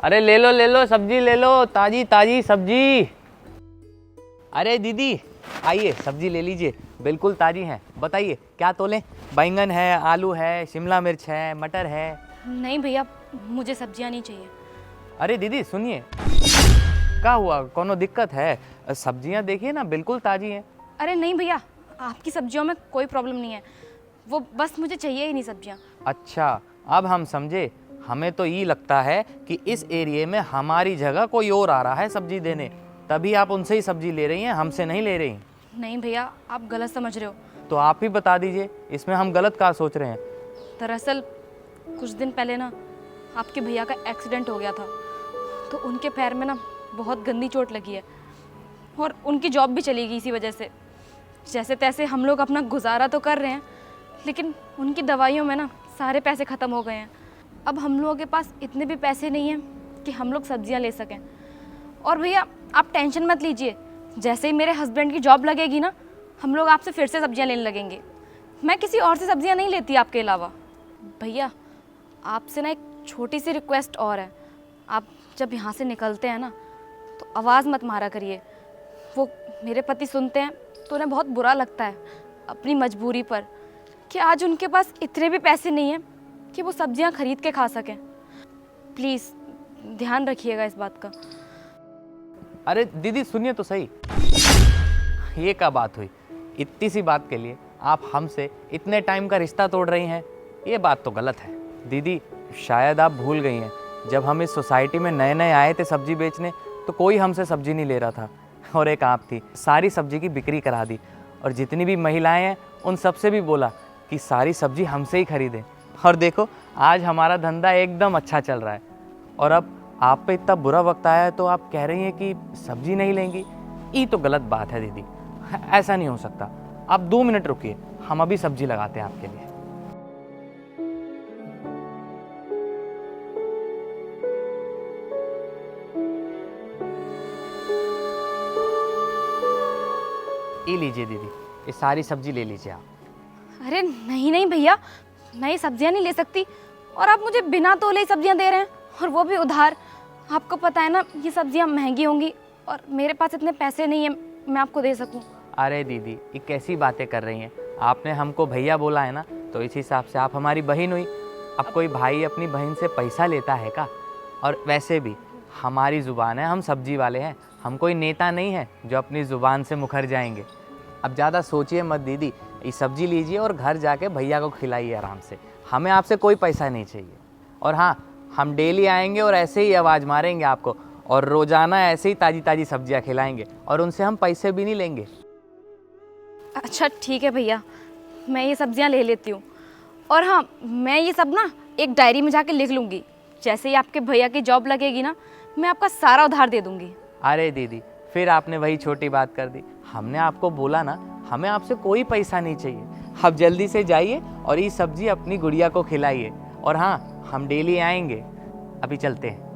अरे ले लो सब्जी ले लो, ताजी ताजी सब्जी। अरे दीदी आइए सब्जी ले लीजिए, बिल्कुल ताजी है। बताइए क्या तोलें? बैंगन है, आलू है, शिमला मिर्च है, मटर है। नहीं भैया, मुझे सब्जियां नहीं चाहिए। अरे दीदी सुनिए, क्या हुआ, कोनो दिक्कत है? सब्जियां देखिए ना, बिल्कुल ताजी हैं। अरे नहीं भैया, आपकी सब्जियों में कोई प्रॉब्लम नहीं है, वो बस मुझे चाहिए ही नहीं सब्जियां। अच्छा अब हम समझे। हमें तो ये लगता है कि इस एरिया में हमारी जगह कोई और आ रहा है सब्जी देने, तभी आप उनसे ही सब्जी ले रही हैं, हमसे नहीं ले रही। नहीं भैया, आप गलत समझ रहे हो। तो आप ही बता दीजिए, इसमें हम गलत क्या सोच रहे हैं? दरअसल कुछ दिन पहले ना आपके भैया का एक्सीडेंट हो गया था, तो उनके पैर में ना बहुत गंदी चोट लगी है और उनकी जॉब भी चली गई इसी वजह से। जैसे तैसे हम लोग अपना गुजारा तो कर रहे हैं, लेकिन उनकी दवाइयों में ना सारे पैसे ख़त्म हो गए हैं। अब हम लोगों के पास इतने भी पैसे नहीं हैं कि हम लोग सब्जियां ले सकें। और भैया आप टेंशन मत लीजिए, जैसे ही मेरे हस्बैंड की जॉब लगेगी ना, हम लोग आपसे फिर से सब्जियां लेने लगेंगे। मैं किसी और से सब्जियां नहीं लेती आपके अलावा। भैया आपसे ना एक छोटी सी रिक्वेस्ट और है, आप जब यहाँ से निकलते हैं ना तो आवाज़ मत मारा करिए। वो मेरे पति सुनते हैं तो उन्हें बहुत बुरा लगता है अपनी मजबूरी पर, कि आज उनके पास इतने भी पैसे नहीं हैं कि वो सब्जियां खरीद के खा सकें। प्लीज़ ध्यान रखिएगा इस बात का। अरे दीदी सुनिए तो सही, ये क्या बात हुई? इतनी सी बात के लिए आप हमसे इतने टाइम का रिश्ता तोड़ रही हैं, ये बात तो गलत है। दीदी शायद आप भूल गई हैं, जब हम इस सोसाइटी में नए नए आए थे सब्जी बेचने, तो कोई हमसे सब्जी नहीं ले रहा था, और एक आप थी, सारी सब्जी की बिक्री करा दी। और जितनी भी महिलाएं हैं उन सबसे भी बोला कि सारी सब्जी हमसे ही खरीदें। और देखो आज हमारा धंधा एकदम अच्छा चल रहा है। और अब आप पे इतना बुरा वक्त आया है तो आप कह रही हैं कि सब्जी नहीं लेंगी? ये तो गलत बात है दीदी, ऐसा नहीं हो सकता। आप 2 मिनट रुकिए, हम अभी सब्जी लगाते हैं आपके लिए। ये लीजिए दीदी, ये सारी सब्जी ले लीजिए आप। अरे नहीं नहीं भैया, मैं ये सब्जियां नहीं ले सकती, और आप मुझे बिना तोले ही सब्जियां दे रहे हैं, और वो भी उधार। आपको पता है ना ये सब्जियां महंगी होंगी, और मेरे पास इतने पैसे नहीं है मैं आपको दे सकूं। अरे दीदी ये कैसी बातें कर रही हैं? आपने हमको भैया बोला है ना, तो इस हिसाब से आप हमारी बहन हुई। अब कोई भाई अपनी बहन से पैसा लेता है का? और वैसे भी हमारी ज़ुबान है, हम सब्जी वाले हैं, हम कोई नेता नहीं है जो अपनी ज़ुबान से मुखर जाएंगे। अब ज़्यादा सोचिए मत दीदी, ये सब्जी लीजिए और घर जाके भैया को खिलाइए आराम से। हमें आपसे कोई पैसा नहीं चाहिए। और हाँ, हम डेली आएंगे और ऐसे ही आवाज़ मारेंगे आपको, और रोज़ाना ऐसे ही ताज़ी ताज़ी सब्जियां खिलाएंगे, और उनसे हम पैसे भी नहीं लेंगे। अच्छा ठीक है भैया, मैं ये सब्जियां ले लेती हूँ। और हाँ, मैं ये सब ना एक डायरी में जाके लिख लूँगी। जैसे ही आपके भैया की जॉब लगेगी ना, मैं आपका सारा उधार दे दूँगी। अरे दीदी फिर आपने वही छोटी बात कर दी। हमने आपको बोला ना, हमें आपसे कोई पैसा नहीं चाहिए। आप जल्दी से जाइए और ये सब्जी अपनी गुड़िया को खिलाइए। और हाँ, हम डेली आएंगे। अभी चलते हैं।